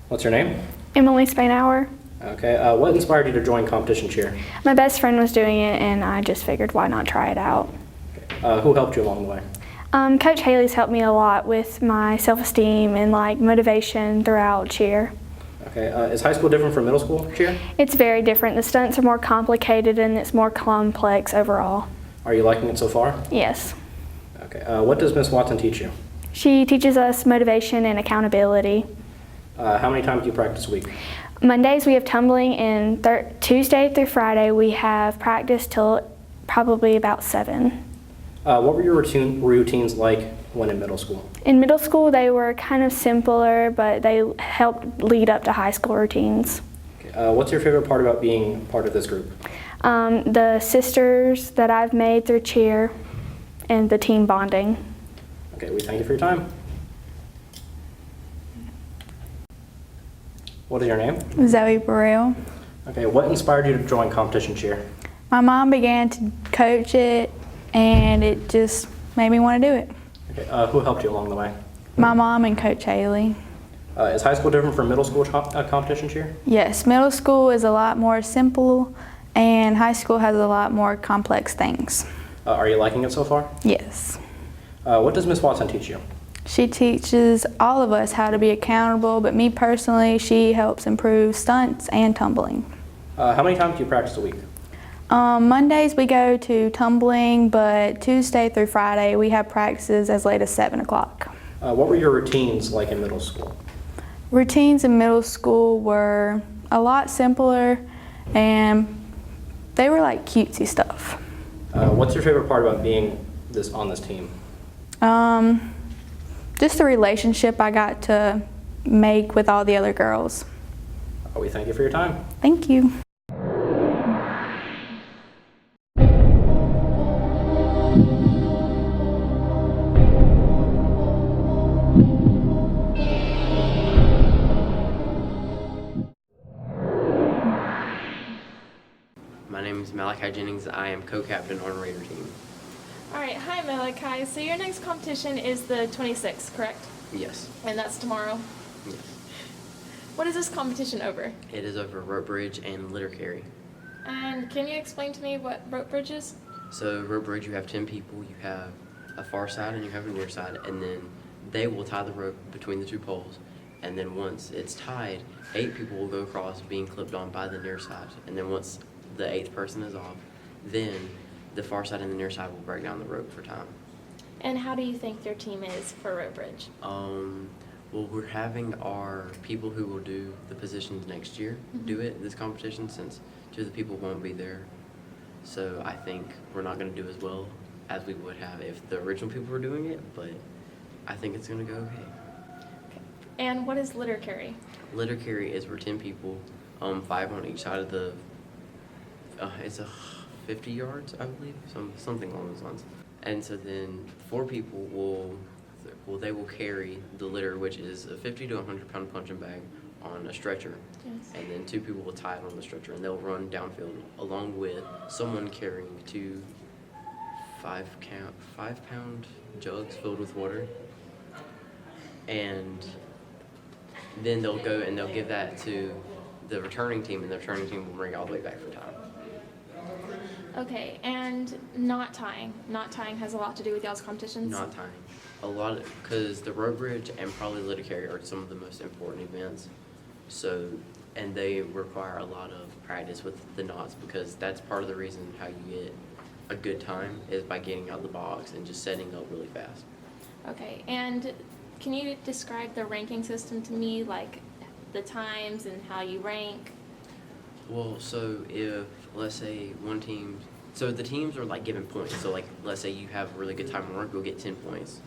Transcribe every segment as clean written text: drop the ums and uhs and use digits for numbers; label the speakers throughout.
Speaker 1: What's your name?
Speaker 2: Emily Spainhour.
Speaker 1: Okay. What inspired you to join competition cheer?
Speaker 2: My best friend was doing it, and I just figured why not try it out.
Speaker 1: Who helped you along the way?
Speaker 2: Coach Haley's helped me a lot with my self-esteem and motivation throughout cheer.
Speaker 1: Okay. Is high school different from middle school cheer?
Speaker 2: It's very different. The stunts are more complicated and it's more complex overall.
Speaker 1: Are you liking it so far?
Speaker 2: Yes.
Speaker 1: Okay. What does Miss Watson teach you?
Speaker 2: She teaches us motivation and accountability.
Speaker 1: How many times do you practice a week?
Speaker 2: Mondays we have tumbling, and Tuesday through Friday we have practice till probably about 7.
Speaker 1: What were your routines like when in middle school?
Speaker 2: In middle school they were kind of simpler, but they helped lead up to high school routines.
Speaker 1: Okay. What's your favorite part about being part of this group?
Speaker 2: The sisters that I've made through cheer and the team bonding.
Speaker 1: Okay, we thank you for your time. What is your name?
Speaker 3: Zoe Burrell.
Speaker 1: Okay, what inspired you to join competition cheer?
Speaker 3: My mom began to coach it, and it just made me want to do it.
Speaker 1: Okay, who helped you along the way?
Speaker 3: My mom and Coach Haley.
Speaker 1: Is high school different from middle school competition cheer?
Speaker 3: Yes, middle school is a lot more simple, and high school has a lot more complex things.
Speaker 1: Are you liking it so far?
Speaker 3: Yes.
Speaker 1: What does Miss Watson teach you?
Speaker 3: She teaches all of us how to be accountable, but me personally, she helps improve stunts and tumbling.
Speaker 1: How many times do you practice a week?
Speaker 3: Mondays we go to tumbling, but Tuesday through Friday we have practices as late as 7 o'clock.
Speaker 1: What were your routines like in middle school?
Speaker 3: Routines in middle school were a lot simpler, and they were like cutesy stuff.
Speaker 1: What's your favorite part about being on this team?
Speaker 3: Just the relationship I got to make with all the other girls.
Speaker 1: We thank you for your time.
Speaker 3: Thank you.
Speaker 4: My name is Malachi Jennings. I am co-captain on Raider team.
Speaker 5: All right, hi Malachi. So your next competition is the 26th, correct?
Speaker 4: Yes.
Speaker 5: And that's tomorrow.
Speaker 4: Yes.
Speaker 5: What is this competition over?
Speaker 4: It is over rope bridge and litter carry.
Speaker 5: And can you explain to me what rope bridge is?
Speaker 4: So rope bridge, you have 10 people. You have a far side and you have a near side, and then they will tie the rope between the two poles. And then once it's tied, 8 people will go across, being clipped on by the near side. And then once the 8th person is off, then the far side and the near side will break down the rope for time.
Speaker 5: And how do you think your team is for rope bridge?
Speaker 4: Well, we're having our people who will do the positions next year do it, this competition, since 2 of the people won't be there. So I think we're not going to do as well as we would have if the original people were doing it, but I think it's going to go okay.
Speaker 5: And what is litter carry?
Speaker 4: Litter carry is for 10 people, 5 on each side of the, it's a 50 yards, I believe, something along those lines. And so then 4 people will carry the litter, which is a 50 to 100 pound punching bag on a stretcher.
Speaker 5: Yes.
Speaker 4: And then 2 people will tie it on the stretcher, and they'll run downfield along with someone carrying 2 5-pound jugs filled with water. And then they'll go and they'll give that to the returning team, and the returning team will bring it all the way back for time.
Speaker 5: Okay, and not tying. Not tying has a lot to do with y'all's competitions?
Speaker 4: Not tying. Because the rope bridge and probably litter carry are some of the most important events. So, and they require a lot of practice with the knots, because that's part of the reason how you get a good time is by getting out of the box and just setting up really fast.
Speaker 5: Okay, and can you describe the ranking system to me, like the times and how you rank?
Speaker 4: Well, so if, let's say, one team, so the teams are like given points. So like, let's say you have a really good time at work, you'll get 10 points.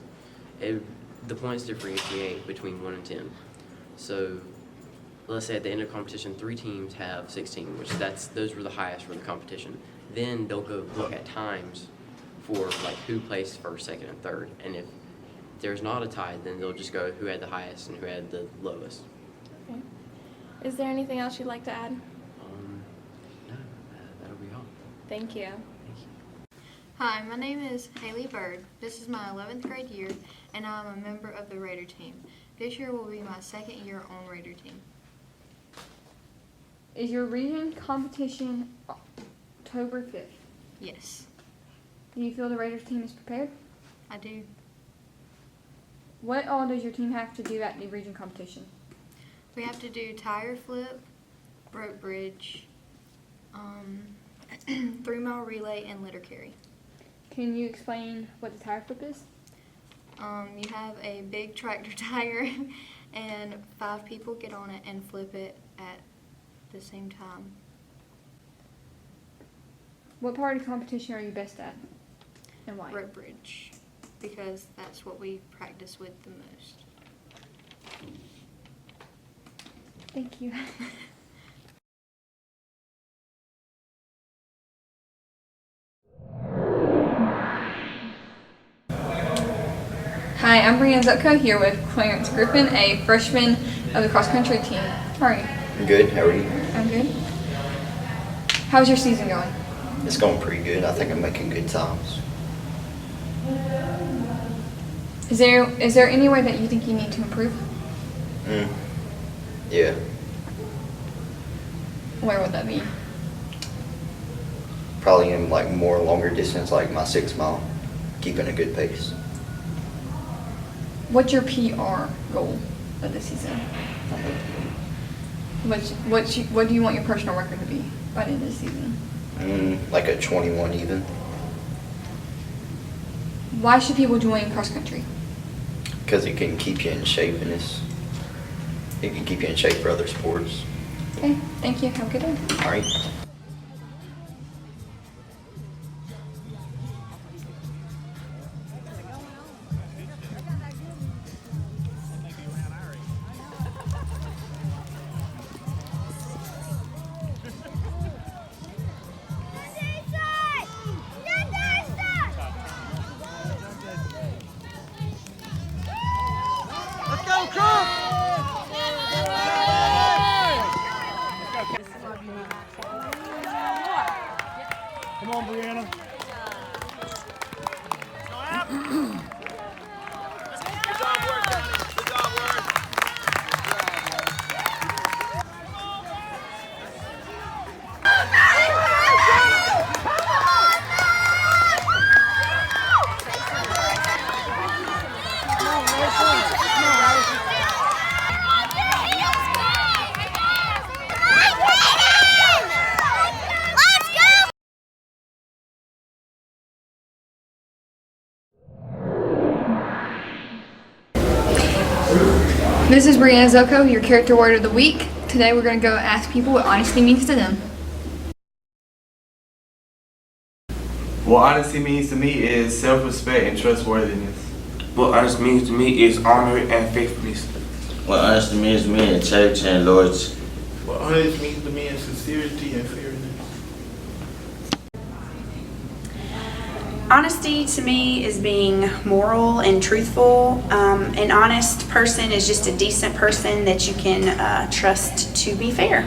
Speaker 4: The points differentiate between 1 and 10. So let's say at the end of competition, 3 teams have 16, which those were the highest for the competition. Then they'll go look at times for like who placed first, second, and third. And if there's not a tie, then they'll just go who had the highest and who had the lowest.
Speaker 5: Okay. Is there anything else you'd like to add?
Speaker 4: No, that'll be all.
Speaker 5: Thank you.
Speaker 4: Thank you.
Speaker 6: Hi, my name is Haley Bird. This is my 11th grade year, and I'm a member of the Raider team. This year will be my second year on Raider team.
Speaker 7: Is your region competition October 5th?
Speaker 6: Yes,
Speaker 7: Do you feel the Raiders team is prepared?
Speaker 6: I do.
Speaker 7: What all does your team have to do at the region competition?
Speaker 6: We have to do tire flip, rope bridge, 3-mile relay, and litter carry.
Speaker 7: Can you explain what the tire flip is?
Speaker 6: You have a big tractor tire, and 5 people get on it and flip it at the same time.
Speaker 7: What part of the competition are you best at, and why?
Speaker 6: Rope bridge, because that's what we practice with the most.
Speaker 7: Thank you. Hi, I'm Brianna Zutko here with Clarence Griffin, a freshman of the cross country team. How are you?
Speaker 8: I'm good. How are you?
Speaker 7: I'm good. How's your season going?
Speaker 8: It's going pretty good. I think I'm making good times.
Speaker 7: Is there any way that you think you need to improve?
Speaker 8: Yeah.
Speaker 7: Where would that be?
Speaker 8: Probably in like more longer distance, like my 6 mile, keeping a good pace.
Speaker 7: What's your PR goal of the season? What do you want your personal record to be by the end of the season?
Speaker 8: Like a 21 even.
Speaker 7: Why should people join cross country?
Speaker 8: Because it can keep you in shape, and it can keep you in shape for other sports.
Speaker 7: Okay, thank you. Have a good day.
Speaker 8: All right.
Speaker 9: Come on, Brianna.
Speaker 7: This is Brianna Zoko, your character word of the week. Today we're going to go ask people what honesty means to them.
Speaker 10: What honesty means to me is self-respect and trustworthiness.
Speaker 11: What honesty means to me is honor and faithfulness.
Speaker 12: What honesty means to me is integrity and loyalty.
Speaker 9: What honesty means to me is sincerity and fairness.
Speaker 13: Honesty to me is being moral and truthful. An honest person is just a decent person that you can trust to be fair.